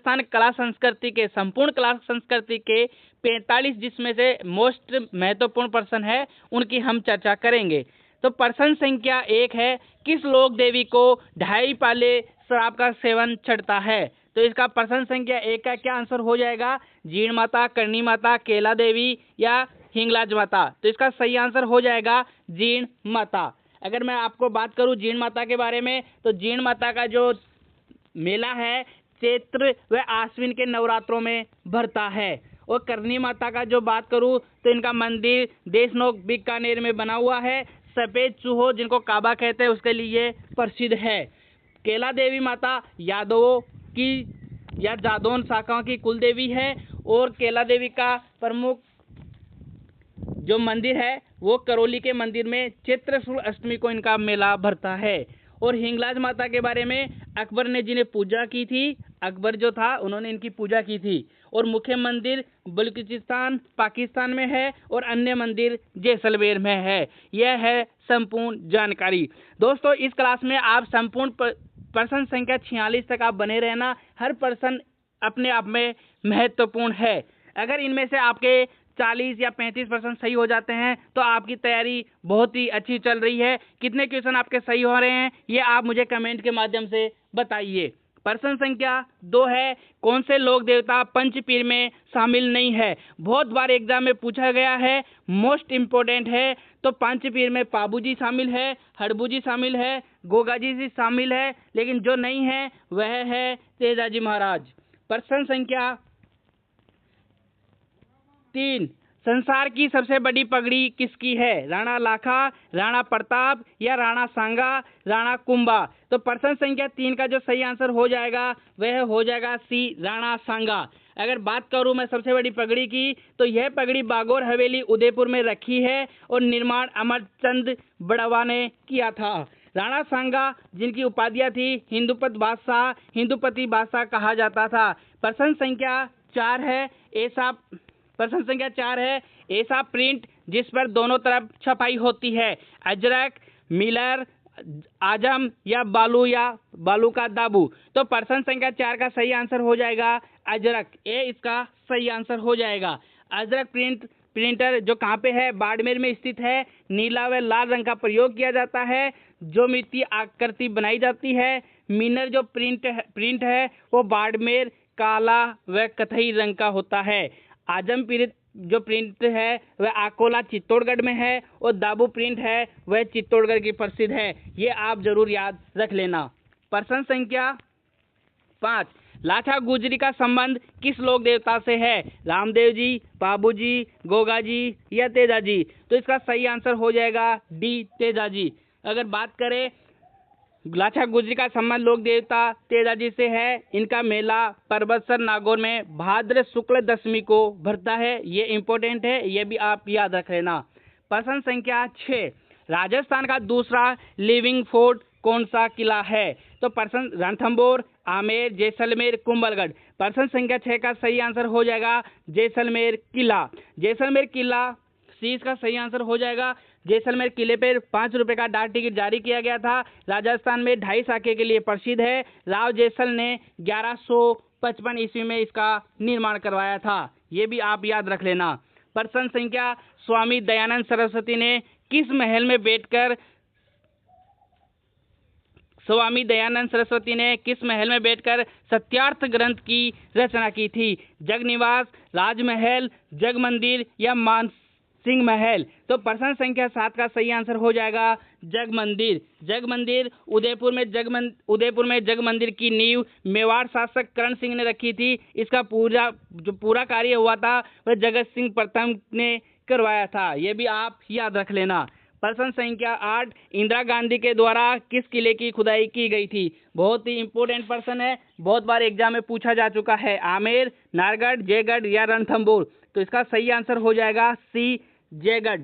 राजस्थान कला संस्कृति के, संपूर्ण कला संस्कृति के 45 जिसमें से मोस्ट महत्वपूर्ण पर्सन है उनकी हम चर्चा करेंगे। तो पर्सन संख्या 1 है, किस लोक देवी को 2.5 पाले शराब का सेवन चढ़ता है? तो इसका पर्सन संख्या 1 का क्या आंसर हो जाएगा? जीण माता, करणी माता, केला देवी या हिंगलाज माता। तो इसका सही आंसर हो जाएगा जीण माता। अगर मैं आपको बात करूं जीण माता के बारे में, तो जीण माता का जो मेला है चैत्र व आश्विन के नवरात्रों में भरता है। और करणी माता का जो बात करूं तो इनका मंदिर देशनोक बीकानेर में बना हुआ है। सफेद चूहो जिनको काबा कहते हैं उसके लिए प्रसिद्ध है। केला देवी माता यादवों की या जादौन शाखाओं की कुल देवी है। और केला देवी का प्रमुख जो मंदिर है वो करौली के मंदिर में चैत्र शुक्ल अष्टमी को इनका मेला भरता है। और हिंगलाज माता के बारे में अकबर ने जिन्हें पूजा की थी, अकबर जो था उन्होंने इनकी पूजा की थी। और मुख्य मंदिर बलूचिस्तान पाकिस्तान में है और अन्य मंदिर जैसलमेर में है। यह है संपूर्ण जानकारी। दोस्तों इस क्लास में आप संपूर्ण पर्सन संख्या 46 तक आप बने रहना। हर पर्सन अपने आप में महत्वपूर्ण है। अगर इनमें से आपके 40 या 35% सही हो जाते हैं तो आपकी तैयारी बहुत ही अच्छी चल रही है। कितने क्वेश्चन आपके सही हो रहे हैं ये आप मुझे कमेंट के माध्यम से बताइए। पर्सन संख्या 2 है, कौन से लोक देवता पंचपीर में शामिल नहीं है? बहुत बार एग्जाम में पूछा गया है, मोस्ट इम्पोर्टेंट है। तो पंचपीर में पाबू जी शामिल है, हड़बू जी शामिल है, गोगा जी शामिल है, लेकिन जो नहीं है वह है तेजाजी महाराज। पर्सन संख्या 3, संसार की सबसे बड़ी पगड़ी किसकी है? राणा लाखा, राणा प्रताप या राणा सांगा, राणा कुंभा। तो पर्सन संख्या 3 का जो सही आंसर हो जाएगा वह हो जाएगा सी, राणा सांगा। अगर बात करूं मैं सबसे बड़ी पगड़ी की, तो यह पगड़ी बागोर हवेली उदयपुर में रखी है और निर्माण अमरचंद बड़वा ने किया था। राणा सांगा जिनकी उपाधियां थी हिंदुपति बादशाह कहा जाता था। पर्सन संख्या 4 है, ऐसा पर्सन संख्या 4 है ऐसा प्रिंट जिस पर दोनों तरफ छपाई होती है। अजरक, मिलर, आजम या बालू का दाबू। तो पर्सन संख्या 4 का सही आंसर हो जाएगा अजरक। ए इसका सही आंसर हो जाएगा। अजरक प्रिंटर जो कहाँ पे है? बाड़मेर में स्थित है। नीला व लाल रंग का प्रयोग किया जाता है। जो मिट्टी आकृति बनाई जाती है। मिनर जो प्रिंट है वो बाड़मेर काला व कथई रंग का होता है। आजम जो प्रिंट है वह अकोला चित्तौड़गढ़ में है और दाबू प्रिंट है वह चित्तौड़गढ़ की प्रसिद्ध है। ये आप जरूर याद रख लेना। पर्सन संख्या 5, लाठा गुजरी का संबंध किस लोक देवता से है? रामदेव जी, बाबू जी, गोगा जी या तेजा जी। तो इसका सही आंसर हो जाएगा डी, तेजा जी। अगर बात करें लाठा गुजरी का संबंध लोक देवता तेजाजी से है। इनका मेला परबतसर नागौर में भाद्र शुक्ल दशमी को भरता है। ये इंपॉर्टेंट है, ये भी आप याद रख लेना। पर्सन संख्या 6, राजस्थान का दूसरा लिविंग फोर्ट कौन सा किला है? तो पर्सन रणथंभौर, आमेर, जैसलमेर, कुंभलगढ़। पर्सन संख्या 6 का सही आंसर हो जाएगा जैसलमेर किला। जैसलमेर किला सी इसका सही आंसर हो जाएगा। जैसलमेर किले पर 5 रुपए का डाक टिकट जारी किया गया था। राजस्थान में 2.5 साके के लिए प्रसिद्ध है। राव जैसल ने 1155 ईस्वी में इसका निर्माण करवाया था। ये भी आप याद रख लेना। पर्सन संख्या स्वामी दयानंद सरस्वती ने किस महल में बैठकर सत्यार्थ ग्रंथ की रचना की थी? जगनिवास, राजमहल, जगमंदिर या मानसिंह महल। तो पर्सन संख्या 7 का सही आंसर हो जाएगा जगमंदिर। जगमंदिर उदयपुर में जगमंदिर की नींव मेवाड़ शासक करण सिंह ने रखी थी। इसका पूरा कार्य हुआ था वह जगत सिंह प्रथम ने करवाया था। यह भी आप याद रख लेना। पर्सन संख्या 8, इंदिरा गांधी के द्वारा किस किले की खुदाई की गई थी? बहुत ही इंपॉर्टेंट पर्सन है, बहुत बार एग्जाम में पूछा जा चुका है। आमेर, नारगढ़, जयगढ़ या रणथंभौर। तो इसका सही आंसर हो जाएगा सी, जयगढ़।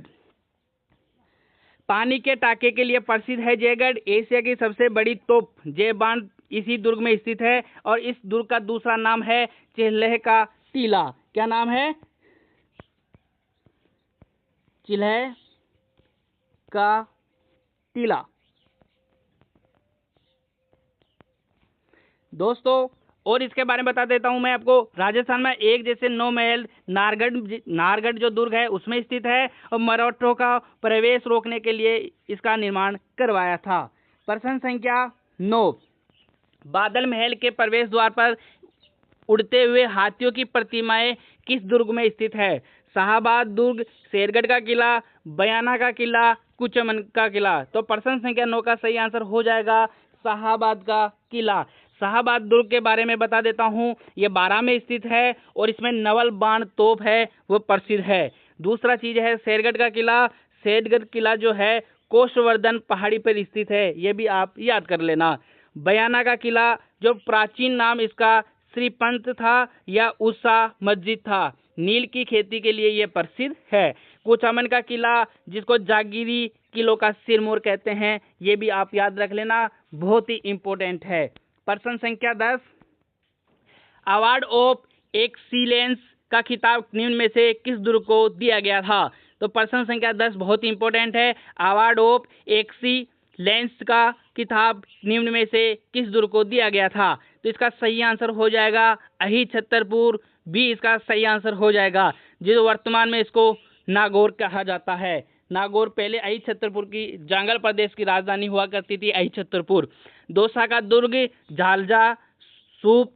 पानी के टाके के लिए प्रसिद्ध है जयगढ़। एशिया की सबसे बड़ी तोप जय बांध इसी दुर्ग में स्थित है और इस दुर्ग का दूसरा नाम है चिल्ह का टीला। क्या नाम है? चिल्ह का टीला। दोस्तों और इसके बारे में बता देता हूं मैं आपको। राजस्थान में एक जैसे 9 महल नाहरगढ़ जो दुर्ग है उसमें स्थित है, और मराठों का प्रवेश रोकने के लिए इसका निर्माण करवाया था। प्रश्न संख्या 9, बादल महल के प्रवेश द्वार पर उड़ते हुए हाथियों की प्रतिमाएं किस दुर्ग में स्थित है? शाहाबाद दुर्ग, शेरगढ़ का किला, बयाना का किला, कुचमन का किला। तो प्रश्न संख्या 9 का सही आंसर हो जाएगा शाहाबाद का किला। शाहाबाद दुर्ग के बारे में बता देता हूँ, ये 12 में स्थित है और इसमें नवल बाण तोप है वो प्रसिद्ध है। दूसरा चीज है शेरगढ़ का किला। शेरगढ़ किला जो है कोषवर्धन पहाड़ी पर स्थित है, ये भी आप याद कर लेना। बयाना का किला जो प्राचीन नाम इसका श्रीपंत था या उषा मस्जिद था, नील की खेती के लिए यह प्रसिद्ध है। कुचामन का किला जिसको जागीरी किलों का सिरमौर कहते हैं, ये भी आप याद रख लेना, बहुत ही इंपॉर्टेंट है। प्रश्न संख्या 10, अवार्ड ऑफ एक्सीलेंस का खिताब निम्न में से किस दुर्ग को दिया गया था? तो प्रश्न संख्या 10 बहुत इंपॉर्टेंट है। अवार्ड ऑफ एक्सीलेंस का खिताब निम्न में से किस दुर्ग को दिया गया था? तो इसका सही आंसर हो जाएगा अही छतरपुर, भी इसका सही आंसर हो जाएगा, जो वर्तमान में इसको नागौर कहा जाता है। नागौर पहले अही छतरपुर की जांगल प्रदेश की राजधानी हुआ करती थी, अही छतरपुर। दौसा का दुर्ग झालजा सूप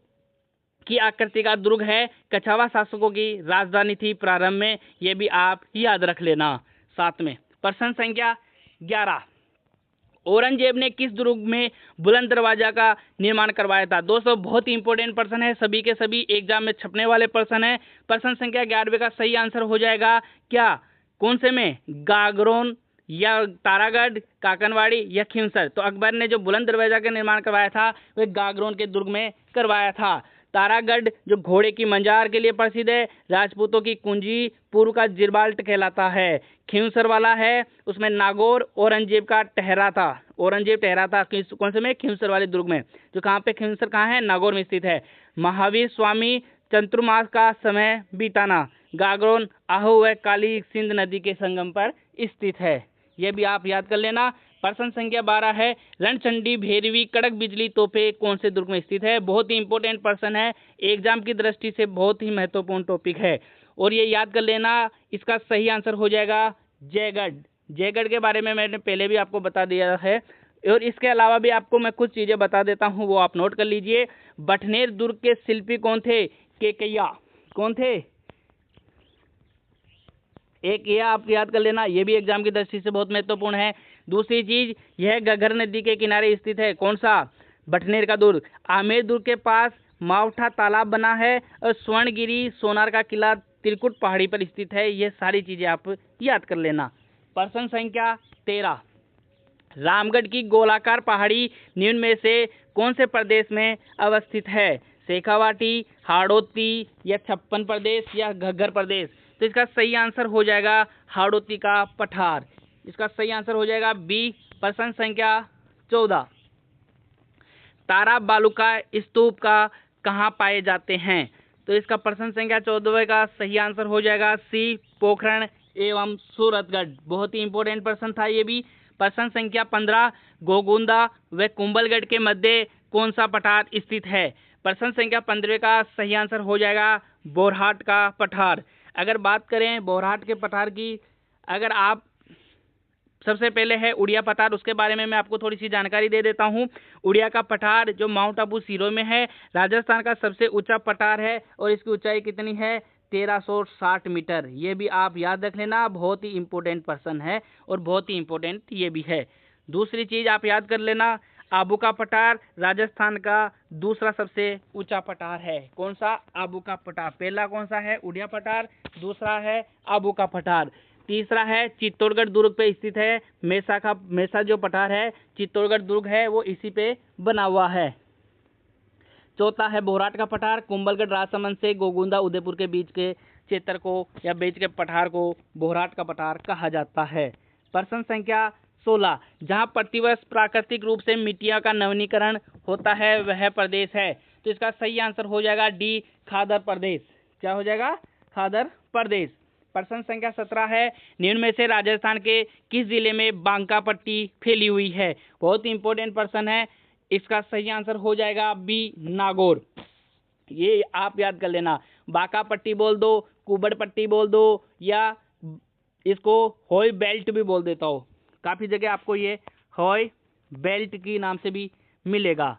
की आकृति का दुर्ग है, कछावा शासकों की राजधानी थी प्रारंभ में, ये भी आप याद रख लेना। साथ में प्रश्न संख्या 11, औरंगजेब ने किस दुर्ग में बुलंद दरवाजा का निर्माण करवाया था? दोस्तों बहुत ही इंपॉर्टेंट प्रश्न है, सभी के सभी एग्जाम में छपने वाले प्रश्न है। प्रश्न संख्या 11 का सही आंसर हो जाएगा क्या? कौन से में? गागरोन या तारागढ़, काकनवाड़ी या खिंवसर। तो अकबर ने जो बुलंद दरवाजा का निर्माण करवाया था वह गागरोन के दुर्ग में करवाया था। तारागढ़ जो घोड़े की मंजार के लिए प्रसिद्ध है, राजपूतों की कुंजी, पूर्व का जिरबाल्ट कहलाता है। खिंवसर वाला है उसमें नागौर औरंगजेब का ठहरा था, औरंगजेब ठहरा था कौन से में? खिंवसर वाले दुर्ग में। जो कहाँ पे खिंवसर कहाँ है? नागौर में स्थित है। महावीर स्वामी चतुर्मास का समय बिताना, गागरोन आहू व काली सिंध नदी के संगम पर स्थित है, यह भी आप याद कर लेना। प्रश्न संख्या 12 है, रणचंडी भैरवी कड़क बिजली तोपे कौन से दुर्ग में स्थित है? बहुत ही इंपॉर्टेंट प्रश्न है, एग्जाम की दृष्टि से बहुत ही महत्वपूर्ण टॉपिक है और ये याद कर लेना। इसका सही आंसर हो जाएगा जयगढ़। जयगढ़ के बारे में मैंने पहले भी आपको बता दिया है और इसके अलावा भी आपको मैं कुछ चीजें बता देता हूँ, वो आप नोट कर लीजिए। बठनेर दुर्ग के शिल्पी कौन थे? केकैया। कौन थे? एक यह आप याद कर लेना, यह भी एग्जाम की दृष्टि से बहुत महत्वपूर्ण है। दूसरी चीज, यह घग्गर नदी के किनारे स्थित है, कौन सा? बठनेर का दुर्ग। आमेर दुर्ग के पास मावठा तालाब बना है और स्वर्णगिरी सोनार का किला त्रिकुट पहाड़ी पर स्थित है, यह सारी चीजें आप याद कर लेना। प्रश्न संख्या 13, रामगढ़ की गोलाकार पहाड़ी निम्न में से कौन से प्रदेश में अवस्थित है? शेखावाटी, हाड़ौती या छप्पन प्रदेश या घग्गर प्रदेश। तो इसका सही आंसर हो जाएगा हाड़ौती का पठार, इसका सही आंसर हो जाएगा बी। प्रश्न संख्या 14, तारा बालुका स्तूप का कहाँ पाए जाते हैं? तो इसका प्रश्न संख्या 14 का सही आंसर हो जाएगा सी, पोखरण एवं सूरतगढ़। बहुत ही इंपॉर्टेंट प्रश्न था ये भी। प्रश्न संख्या 15, गोगुंदा व कुंभलगढ़ के मध्य कौन सा पठार स्थित है? प्रश्न संख्या 15 का सही आंसर हो जाएगा बोरहाट का पठार। अगर बात करें बोरहाट के पठार की, अगर आप सबसे पहले है उड़िया पठार, उसके बारे में मैं आपको थोड़ी सी जानकारी दे देता हूँ। उड़िया का पठार जो माउंट आबू सिरों में है, राजस्थान का सबसे ऊंचा पठार है और इसकी ऊंचाई कितनी है? 1360 मीटर। ये भी आप याद रख लेना, बहुत ही इंपॉर्टेंट प्रश्न है और बहुत ही इंपॉर्टेंट ये भी है। दूसरी चीज आप याद कर लेना, आबू का पठार राजस्थान का दूसरा सबसे ऊंचा पठार है। कौन सा? आबू का पठार। पहला कौन सा है? उड़िया पठार, दूसरा है आबू का पठार। तीसरा है चित्तौड़गढ़ दुर्ग पे स्थित है, मेसा जो पठार है चित्तौड़गढ़ दुर्ग है वो इसी पे बना हुआ है। चौथा है बोरहाट का पठार, कुंभलगढ़ राजसमंद से गोगुंदा उदयपुर के बीच के क्षेत्र को या बीच के पठार को बोरहाट का पठार कहा जाता है। प्रश्न संख्या 16, जहां प्रतिवर्ष प्राकृतिक रूप से मिट्टियों का नवीनीकरण होता है वह प्रदेश है? तो इसका सही आंसर हो जाएगा डी, खादर प्रदेश। क्या हो जाएगा? खादर प्रदेश। प्रश्न संख्या 17 है, निम्न में से राजस्थान के किस जिले में बांका पट्टी फैली हुई है? बहुत ही इंपॉर्टेंट प्रश्न है, इसका सही आंसर हो जाएगा बी, नागौर। ये आप याद कर लेना। बाका पट्टी बोल दो, कुबड़ पट्टी बोल दो, या इसको होय बेल्ट भी बोल देता हो। काफी जगह आपको ये होय बेल्ट की नाम से भी मिलेगा।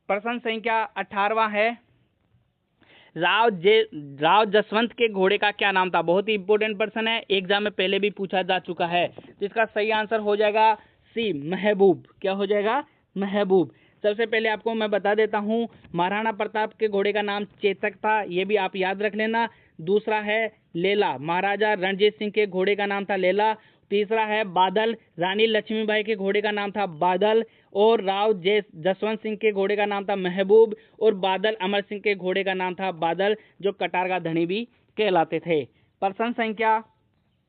प्रश्न संख्या 18वां है, राव जसवंत के घोड़े का क्या नाम था। बहुत ही इंपॉर्टेंट प्रश्न है, एग्जाम में पहले भी पूछा जा चुका है। तो इसका सही आंसर हो जाएगा सी, महबूब। क्या हो जाएगा? महबूब। सबसे पहले आपको मैं बता देता हूँ, महाराणा प्रताप के घोड़े का नाम चेतक था, ये भी आप याद रख लेना। दूसरा है लेला, महाराजा रणजीत सिंह के घोड़े का नाम था लेला। तीसरा है बादल, रानी लक्ष्मीबाई के घोड़े का नाम था बादल। और राव जसवंत सिंह के घोड़े का नाम था महबूब। और बादल अमर सिंह के घोड़े का नाम था बादल, जो कटार का धनी भी कहलाते थे। प्रश्न संख्या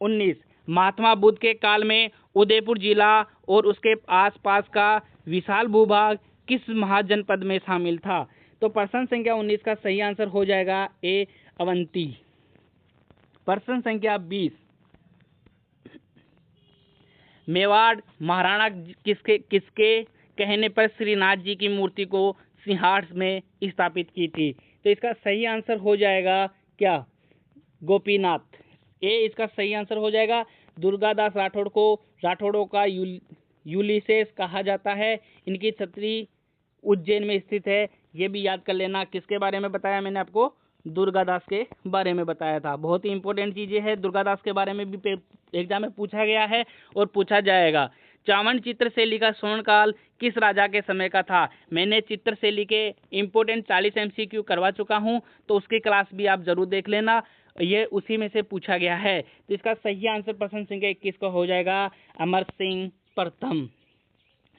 19, महात्मा बुद्ध के काल में उदयपुर जिला और उसके आसपास का विशाल भूभाग किस महाजनपद में शामिल था। तो प्रश्न संख्या 19 का सही आंसर हो जाएगा ए, अवंती। प्रश्न संख्या 20, मेवाड़ महाराणा किसके कहने पर श्रीनाथ जी की मूर्ति को सिंहासन में स्थापित की थी। तो इसका सही आंसर हो जाएगा क्या? गोपीनाथ। ये इसका सही आंसर हो जाएगा। दुर्गादास राठौड़ को राठौड़ों का यूलिसेस कहा जाता है। इनकी छतरी उज्जैन में स्थित है, ये भी याद कर लेना। किसके बारे में बताया मैंने आपको? दुर्गादास के बारे में बताया था। बहुत ही इंपॉर्टेंट चीजें हैं, दुर्गादास के बारे में भी एग्जाम में पूछा गया है और पूछा जाएगा। चावन चित्रशैली का स्वर्णकाल किस राजा के समय का था। मैंने चित्रशैली के इंपॉर्टेंट 40 MCQ करवा चुका हूं, तो उसकी क्लास भी आप जरूर देख लेना, ये उसी में से पूछा गया है। तो इसका सही आंसर प्रश्न संख्या 21 का हो जाएगा अमर सिंह प्रथम।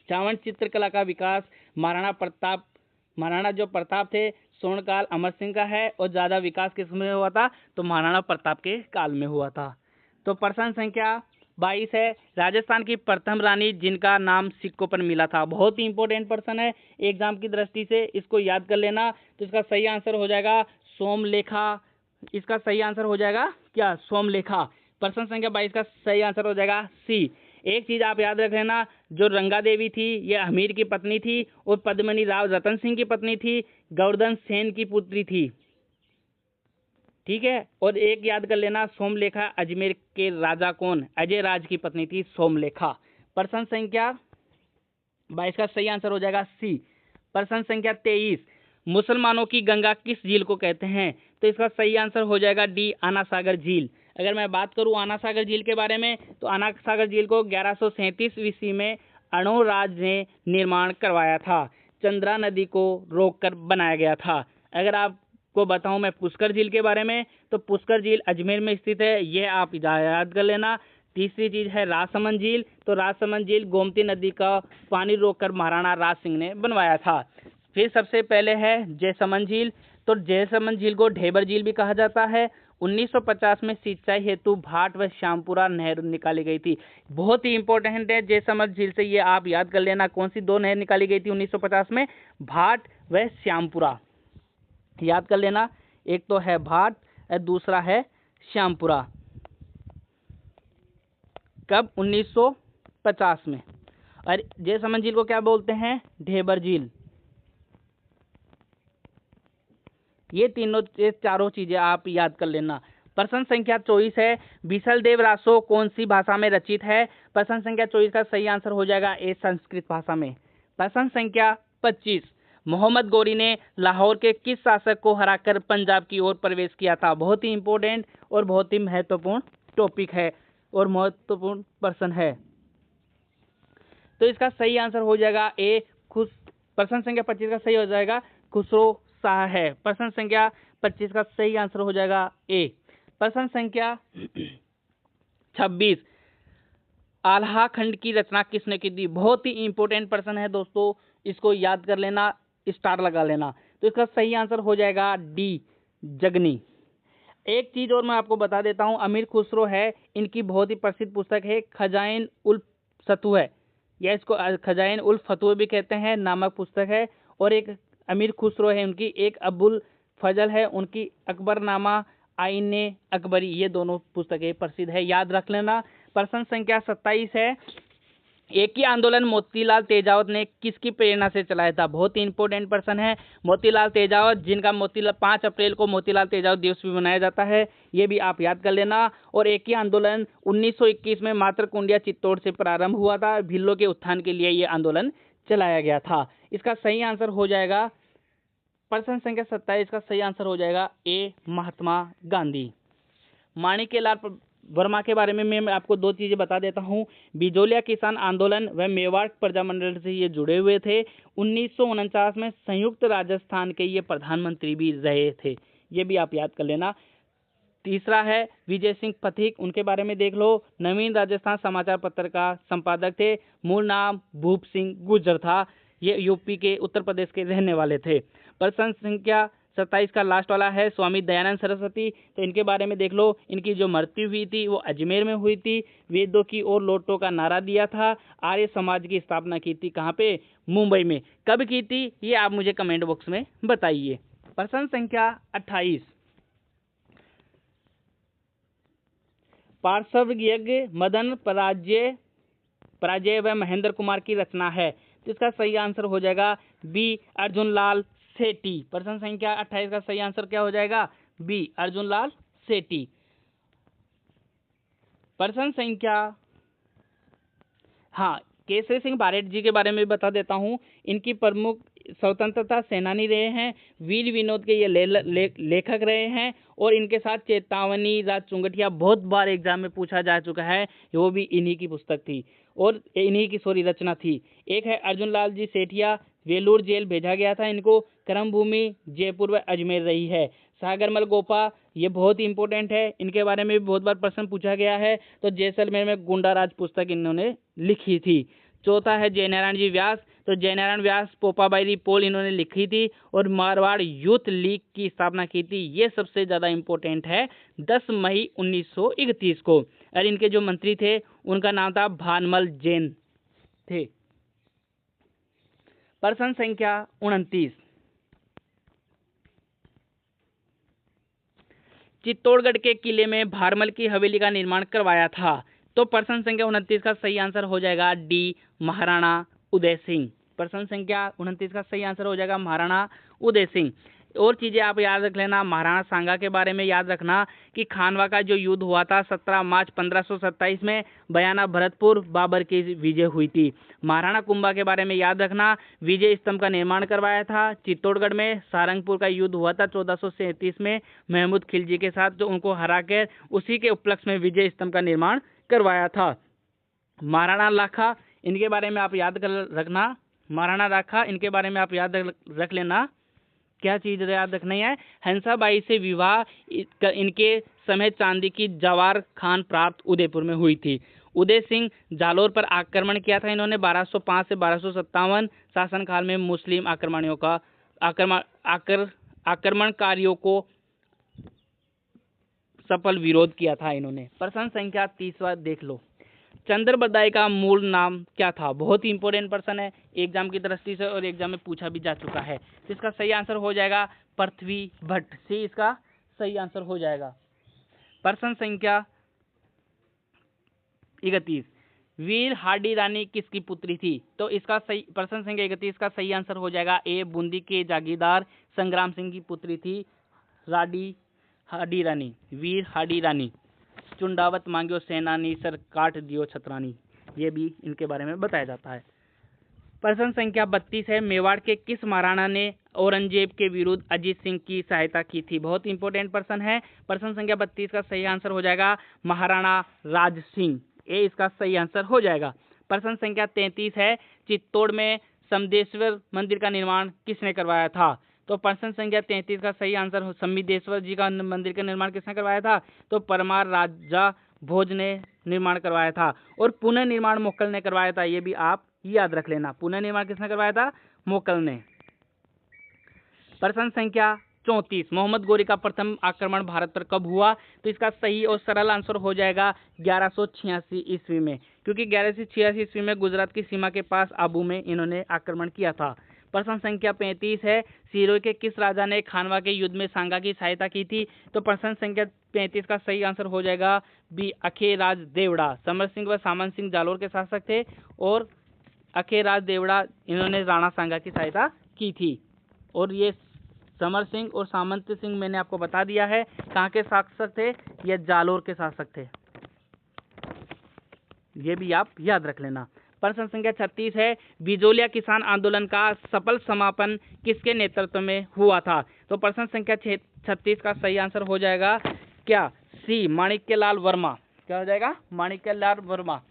चावन चित्रकला का विकास महाराणा जो प्रताप थे, स्वर्णकाल अमर सिंह का है, और ज्यादा विकास किस में हुआ था? तो महाराणा प्रताप के काल में हुआ था। तो प्रश्न संख्या 22 है, राजस्थान की प्रथम रानी जिनका नाम सिक्कों पर मिला था। बहुत ही इंपॉर्टेंट प्रश्न है एग्जाम की दृष्टि से, इसको याद कर लेना। तो इसका सही आंसर हो जाएगा सोमलेखा। इसका सही आंसर हो जाएगा क्या? सोमलेखा। प्रश्न संख्या 22 का सही आंसर हो जाएगा सी। एक चीज आप याद रख लेना, जो रंगा देवी थी यह अमीर की पत्नी थी, और पद्मिनी राव रतन सिंह की पत्नी थी, गोवर्धन सेन की पुत्री थी। ठीक है। और एक याद कर लेना, सोमलेखा अजमेर के राजा कौन? अजय राज की पत्नी थी सोमलेखा। प्रश्न संख्या 22 का सही आंसर हो जाएगा सी। प्रश्न संख्या 23, मुसलमानों की गंगा किस झील को कहते हैं। तो इसका सही आंसर हो जाएगा डी, आना सागर झील। अगर मैं बात करूं आना सागर झील के बारे में, तो आना सागर झील को 1137 ईस्वी में अणोराज ने निर्माण करवाया था। चंद्रा नदी को रोककर बनाया गया था। अगर आपको बताऊं मैं पुष्कर झील के बारे में, तो पुष्कर झील अजमेर में स्थित है, यह आप याद कर लेना। तीसरी चीज है राजसमंद झील, तो राजसमंद झील गोमती नदी का पानी रोककर महाराणा राज सिंह ने बनवाया था। फिर सबसे पहले है जयसमंद झील, तो जयसमंद झील को ढेबर झील भी कहा जाता है। 1950 में सिंचाई हेतु भाट व श्यामपुरा नहर निकाली गई थी। बहुत ही इंपॉर्टेंट है जयसमंद झील से, ये आप याद कर लेना। कौन सी दो नहर निकाली गई थी 1950 में? भाट व श्यामपुरा, याद कर लेना। एक तो है भाट और दूसरा है श्यामपुरा। कब? 1950 में। और जयसमंद झील को क्या बोलते हैं? ढेबर झील। ये चारों चीजें आप याद कर लेना। प्रश्न संख्या 24 है, बिसलदेव रासो कौन सी भाषा में रचित है। प्रश्न संख्या 24 का सही आंसर हो जाएगा ए, संस्कृत भाषा में। प्रश्न संख्या 25, मोहम्मद गौरी ने लाहौर के किस शासक को हराकर पंजाब की ओर प्रवेश किया था। बहुत ही इंपॉर्टेंट और बहुत ही महत्वपूर्ण टॉपिक है और महत्वपूर्ण प्रश्न है। तो इसका सही आंसर हो जाएगा ए, प्रश्न संख्या 25 का सही हो जाएगा खुसरो शाह है। प्रश्न संख्या 25 का सही आंसर हो जाएगा ए। प्रश्न संख्या 26, आल्हा खंड की रचना किसने की थी। बहुत ही इंपॉर्टेंट प्रश्न है दोस्तों, इसको याद कर लेना, स्टार लगा लेना। तो इसका सही आंसर हो जाएगा डी, जगनी। एक चीज और मैं आपको बता देता हूं, अमीर खुसरो है, इनकी बहुत ही प्रसिद्ध पुस्तक है खजाइन उल फतुह, या इसको खजाइन उल फतुह भी कहते हैं, नामक पुस्तक है। और एक अमीर खुसरो है उनकी, एक अबुल फजल है उनकी अकबरनामा, आईने अकबरी, ये दोनों पुस्तकें प्रसिद्ध है, याद रख लेना। प्रश्न संख्या 27 है, एक ही आंदोलन मोतीलाल तेजावत ने किसकी प्रेरणा से चलाया था? बहुत ही इंपॉर्टेंट पर्सन है मोतीलाल तेजावत, जिनका 5 अप्रैल को मोतीलाल तेजावत दिवस भी मनाया जाता है, ये भी आप याद कर लेना। और एक ही आंदोलन 1921 में मातरकुंडिया चित्तौड़ से प्रारंभ हुआ था, भिल्लों के उत्थान के लिए ये आंदोलन चलाया गया था। इसका सही आंसर हो जाएगा प्रश्न संख्या 27 का सही आंसर हो जाएगा ए, महात्मा गांधी। माणिक्यलाल वर्मा के बारे में मैं आपको 2 चीजें बता देता हूँ। बिजोलिया किसान आंदोलन व मेवाड़ प्रजामंडल से ये जुड़े हुए थे। 1949 में संयुक्त राजस्थान के ये प्रधानमंत्री भी रहे थे, ये भी आप याद कर लेना। तीसरा है विजय सिंह पथिक, उनके बारे में देख लो। नवीन राजस्थान समाचार पत्र का संपादक थे। मूल नाम भूप सिंह गुर्जर था। ये यूपी के उत्तर प्रदेश के रहने वाले थे। प्रश्न संख्या 27 का लास्ट वाला है स्वामी दयानंद सरस्वती, तो इनके बारे में देख लो। इनकी जो मृत्यु हुई थी वो अजमेर में हुई थी। वेदों की ओर लौटो का नारा दिया था। आर्य समाज की स्थापना की थी कहाँ पे? मुंबई में। कब की थी ये आप मुझे कमेंट बॉक्स में बताइए। प्रश्न संख्या 28 पार्श्व यज्ञ मदन पराजय व महेंद्र कुमार की रचना है, तो इसका सही आंसर हो जाएगा बी, अर्जुन लाल सेठी। प्रश्न संख्या 28 का सही आंसर क्या हो जाएगा? बी, अर्जुन लाल सेठी। प्रश्न संख्या केसरी सिंह बारेट जी के बारे में बता देता हूं। इनकी प्रमुख स्वतंत्रता सेनानी रहे हैं, वीर विनोद के ये लेखक रहे हैं, और इनके साथ चेतावनी राज चुंगटिया बहुत बार एग्जाम में पूछा जा चुका है, वो भी इन्हीं की पुस्तक थी और इन्हीं की रचना थी। एक है अर्जुन लाल जी सेठिया, वेलूर जेल भेजा गया था इनको। कर्मभूमि जयपुर व अजमेर रही है। सागरमल गोपा, ये बहुत ही इंपॉर्टेंट है, इनके बारे में भी बहुत बार प्रश्न पूछा गया है, तो जैसलमेर में गुंडाराज पुस्तक इन्होंने लिखी थी। चौथा है जयनारायण जी व्यास, तो जयनारायण व्यास पोपाबाई पोल इन्होंने लिखी थी और मारवाड़ यूथ लीग की स्थापना की थी। ये सबसे ज्यादा इंपॉर्टेंट है, 10 मई 1931 को। और इनके जो मंत्री थे उनका नाम था भानमल जैन थे। प्रश्न संख्या 29 चित्तौड़गढ़ के किले में भारमल की हवेली का निर्माण करवाया था, तो प्रश्न संख्या 29 का सही आंसर हो जाएगा डी, महाराणा उदय सिंह। प्रश्न संख्या 29 का सही आंसर हो जाएगा महाराणा उदय सिंह। और चीजें आप याद रख लेना, महाराणा सांगा के बारे में याद रखना कि खानवा का जो युद्ध हुआ था 17 मार्च 1527 में, बयाना भरतपुर, बाबर की विजय हुई थी। महाराणा कुंभा के बारे में याद रखना, विजय स्तंभ का निर्माण करवाया था चित्तौड़गढ़ में। सारंगपुर का युद्ध हुआ था 1437 में महमूद खिलजी के साथ, जो उनको हराकर उसी के उपलक्ष्य में विजय स्तंभ का निर्माण करवाया था। महाराणा लाखा, इनके बारे में आप याद रखना। महाराणा लाखा, इनके बारे में आप याद रख लेना। क्या चीज याद रखनी है? हंसाबाई से विवाह इनके समय चांदी की जवार खान प्राप्त उदयपुर में हुई थी। उदय सिंह जालोर पर आक्रमण किया था इन्होंने 1205 से 1257 शासनकाल में। मुस्लिम आक्रमणकारियों को सफल विरोध किया था इन्होंने। प्रश्न संख्या 30 देख लो। चंद्रबरदाई का मूल नाम क्या था? बहुत ही इंपॉर्टेंट प्रश्न है एग्जाम की दृष्टि से और एग्जाम में पूछा भी जा चुका है। तो इसका सही आंसर हो जाएगा पृथ्वी भट्ट। सी इसका सही आंसर हो जाएगा। प्रश्न संख्या 31 वीर हाडी रानी किसकी पुत्री थी? तो इसका सही प्रश्न संख्या 31 का सही आंसर हो जाएगा ए, बूंदी के जागीरदार संग्राम सिंह की पुत्री थी हाडी रानी, वीर हाडी रानी। चुंडावत मांग्यो सेनानी सर काट दियो छतरानी, ये भी इनके बारे में बताया जाता है। प्रश्न संख्या 32 है मेवाड़ के किस महाराणा ने औरंगजेब के विरुद्ध अजीत सिंह की सहायता की थी? बहुत इंपॉर्टेंट प्रश्न है। प्रश्न संख्या 32 का सही आंसर हो जाएगा महाराणा राज सिंह, ये इसका सही आंसर हो जाएगा। प्रश्न संख्या 33 है चित्तौड़ में समदेश्वर मंदिर का निर्माण किसने करवाया था? तो प्रश्न संख्या 33 का सही आंसर समदेश्वर जी का मंदिर का निर्माण किसने करवाया था? तो परमार राजा भोज ने निर्माण करवाया था। और पुनः निर्माण मोकल ने करवाया था, ये भी आप याद रख लेना। पुनः निर्माण किसने करवाया था? मोकल ने। प्रश्न संख्या 34 मोहम्मद गोरी का प्रथम आक्रमण भारत पर कब हुआ? तो इसका सही और सरल आंसर हो जाएगा 1186 ईस्वी में, क्योंकि 1186 ईस्वी में गुजरात की सीमा के पास आबू में इन्होंने आक्रमण किया था। प्रश्न संख्या 35 है, सिरोही के किस राजा ने खानवा के युद्ध में सांगा की सहायता की थी? तो प्रश्न संख्या 35 का सही आंसर हो जाएगा बी, अखेराज देवड़ा। समर सिंह व सामंत सिंह जालोर के शासक थे और अखेराज देवड़ा इन्होंने राणा सांगा की सहायता की थी। और ये समर सिंह और सामंत सिंह मैंने आपको बता दिया है कहाँ के शासक थे, ये जालोर के शासक थे, ये भी आप याद रख लेना। प्रश्न संख्या 36 है, बिजोलिया किसान आंदोलन का सफल समापन किसके नेतृत्व में हुआ था? तो प्रश्न संख्या 36 का सही आंसर हो जाएगा क्या, सी, माणिक्यलाल वर्मा। क्या हो जाएगा? माणिक्यलाल वर्मा।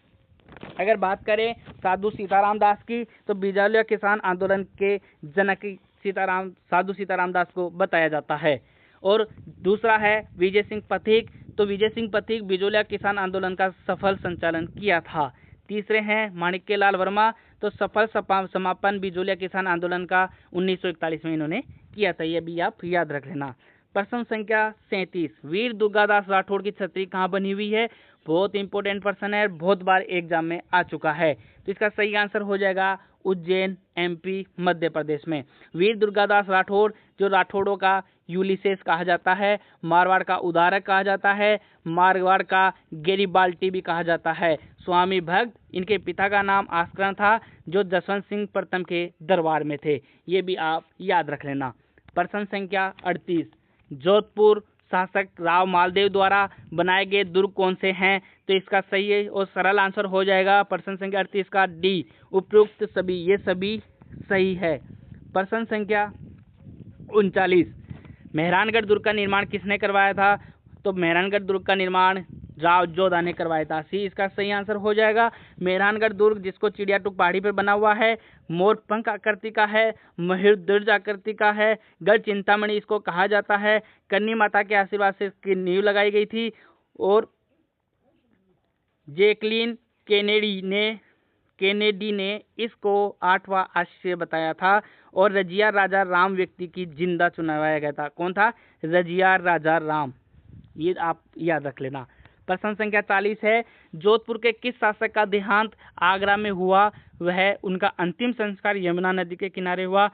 अगर बात करें साधु सीताराम दास की, तो बिजोलिया किसान आंदोलन के जनक साधु सीताराम दास को बताया जाता है। और दूसरा है विजय सिंह पथिक, तो विजय सिंह पथिक बिजोलिया किसान आंदोलन का सफल संचालन किया था। तीसरे हैं माणिक्यलाल वर्मा, तो सफल समापन बिजोलिया किसान आंदोलन का 1941 में इन्होंने किया था, ये भी आप याद रख लेना। प्रश्न संख्या 37, वीर दुर्गादास राठौड़ की छतरी कहाँ बनी हुई है? बहुत इंपॉर्टेंट प्रश्न है, बहुत बार एग्जाम में आ चुका है। तो इसका सही आंसर हो जाएगा उज्जैन, एमपी, मध्य प्रदेश में। वीर दुर्गादास राठौड़, जो राठौड़ों का यूलिसेस कहा जाता है, मारवाड़ का उदारक कहा जाता है, मारवाड़ का गेरिबाल्टी भी कहा जाता है। स्वामी भक्त, इनके पिता का नाम आस्करण था, जो जसवंत सिंह प्रथम के दरबार में थे, ये भी आप याद रख लेना। प्रश्न संख्या 38, जोधपुर शासक राव मालदेव द्वारा बनाए गए दुर्ग कौन से हैं? तो इसका सही और सरल आंसर हो जाएगा प्रश्न संख्या 38 का डी, उपयुक्त सभी, ये सभी सही है। प्रश्न संख्या 39, मेहरानगढ़ दुर्ग का निर्माण किसने करवाया था? तो मेहरानगढ़ दुर्ग का निर्माण राव जोधा ने करवाया था, सी इसका सही आंसर हो जाएगा। मेहरानगढ़ दुर्ग, जिसको चिड़ियाटूक पहाड़ी पर बना हुआ है, मोर पंख आकृति का है, मयूरध्वज आकृति का है, गढ़ चिंतामणि इसको कहा जाता है, कन्नी माता के आशीर्वाद से इसकी नींव लगाई गई थी। और जैकलीन केनेडी ने इसको 8वां आश्चर्य बताया था। और रजिया राजा राम व्यक्ति की जिंदा चुनवाया गया था। कौन था? रजिया राजा राम, ये आप याद रख लेना। प्रश्न संख्या 40 है, जोधपुर के किस शासक का देहांत आगरा में हुआ? वह उनका अंतिम संस्कार यमुना नदी के किनारे हुआ।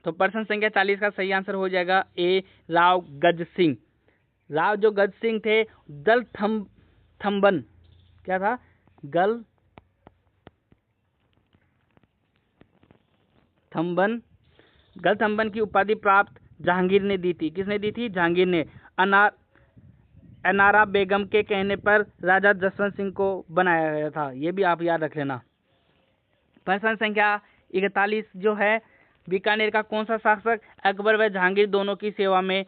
तो प्रश्न संख्या 40 का सही आंसर हो जाएगा ए, राव गज सिंह। राव जो गज सिंह थे, दल थम्बन, क्या था? गल थम्बन की उपाधि प्राप्त जहांगीर ने दी थी। किसने दी थी? जहांगीर ने। अनारा बेगम के कहने पर राजा जसवंत सिंह को बनाया गया था, ये भी आप याद रख लेना। प्रश्न संख्या 41 जो है, बीकानेर का कौन सा शासक अकबर व जहांगीर दोनों की सेवा में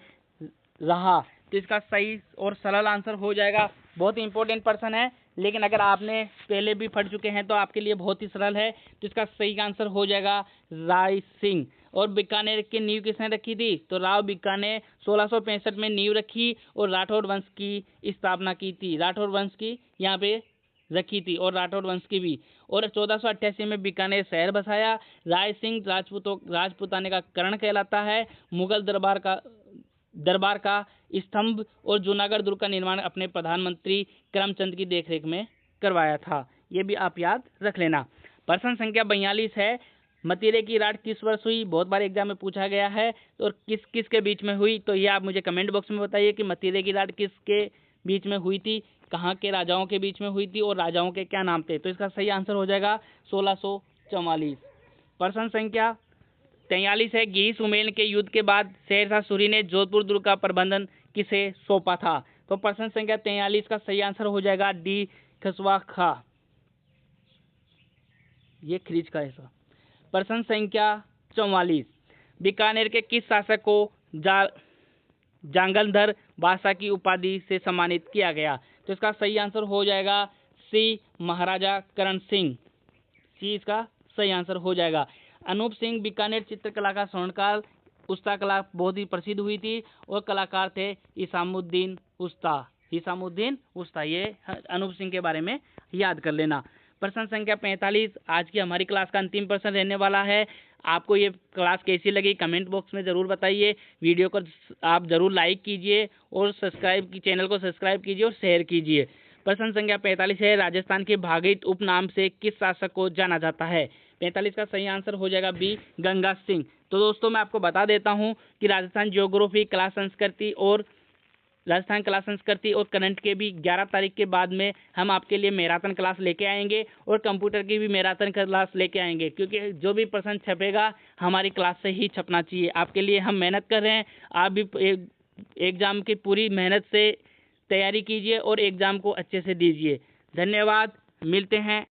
रहा? तो इसका सही और सरल आंसर हो जाएगा, बहुत इंपॉर्टेंट प्रश्न है, लेकिन अगर आपने पहले भी पढ़ चुके हैं तो आपके लिए बहुत ही सरल है। तो इसका सही आंसर हो जाएगा राय सिंह। और बीकानेर की नींव किसने रखी थी? तो राव बीका ने 1665 में नींव रखी और राठौड़ वंश की स्थापना की थी। राठौड़ वंश की यहाँ पे रखी थी और राठौड़ वंश की भी। और 1488 में बीकानेर शहर बसाया। राय सिंह राजपूताने का कर्ण कहलाता है। मुगल दरबार का स्तंभ और जूनागढ़ दुर्ग का निर्माण अपने प्रधानमंत्री करमचंद की देखरेख में करवाया था, ये भी आप याद रख लेना। प्रश्न संख्या 42 है, मतीरे की राट किस वर्ष हुई? बहुत बार एग्जाम में पूछा गया है। और किस किस के बीच में हुई? तो ये आप मुझे कमेंट बॉक्स में बताइए कि मतीरे की राट किसके बीच में हुई थी, कहाँ के राजाओं के बीच में हुई थी और राजाओं के क्या नाम थे? तो इसका सही आंसर हो जाएगा 1644। प्रश्न संख्या 43 है, गिरी सुमेल के युद्ध के बाद शेरशाह सूरी ने जोधपुर दुर्ग का प्रबंधन किसे सौंपा था? तो प्रश्न संख्या 43 का सही आंसर हो जाएगा डी, खसवा खा, ये खरीज का ऐसा। प्रश्न संख्या 44, बीकानेर के किस शासक को जांगलधर बादशाह की उपाधि से सम्मानित किया गया? तो इसका सही आंसर हो जाएगा सी, महाराजा करण सिंह, सी इसका सही आंसर हो जाएगा। अनूप सिंह बीकानेर चित्रकला का स्वर्णकाल, उस्ता कला बहुत ही प्रसिद्ध हुई थी और कलाकार थे हिसामुद्दीन उस्ता, ये अनूप सिंह के बारे में याद कर लेना। प्रश्न संख्या 45, आज की हमारी क्लास का अंतिम प्रश्न रहने वाला है। आपको ये क्लास कैसी लगी कमेंट बॉक्स में ज़रूर बताइए। वीडियो को आप ज़रूर लाइक कीजिए और चैनल को सब्सक्राइब कीजिए और शेयर कीजिए। प्रश्न संख्या 45 है, राजस्थान के भागीरथ उपनाम से किस शासक को जाना जाता है? 45 का सही आंसर हो जाएगा बी, गंगा सिंह। तो दोस्तों मैं आपको बता देता हूँ कि राजस्थान ज्योग्राफी, कला संस्कृति और करंट के भी 11 तारीख के बाद में हम आपके लिए मैराथन क्लास लेके आएंगे और कंप्यूटर की भी मैराथन क्लास लेके आएंगे, क्योंकि जो भी प्रश्न छपेगा हमारी क्लास से ही छपना चाहिए। आपके लिए हम मेहनत कर रहे हैं, आप भी एग्ज़ाम की पूरी मेहनत से तैयारी कीजिए और एग्ज़ाम को अच्छे से दीजिए। धन्यवाद, मिलते हैं।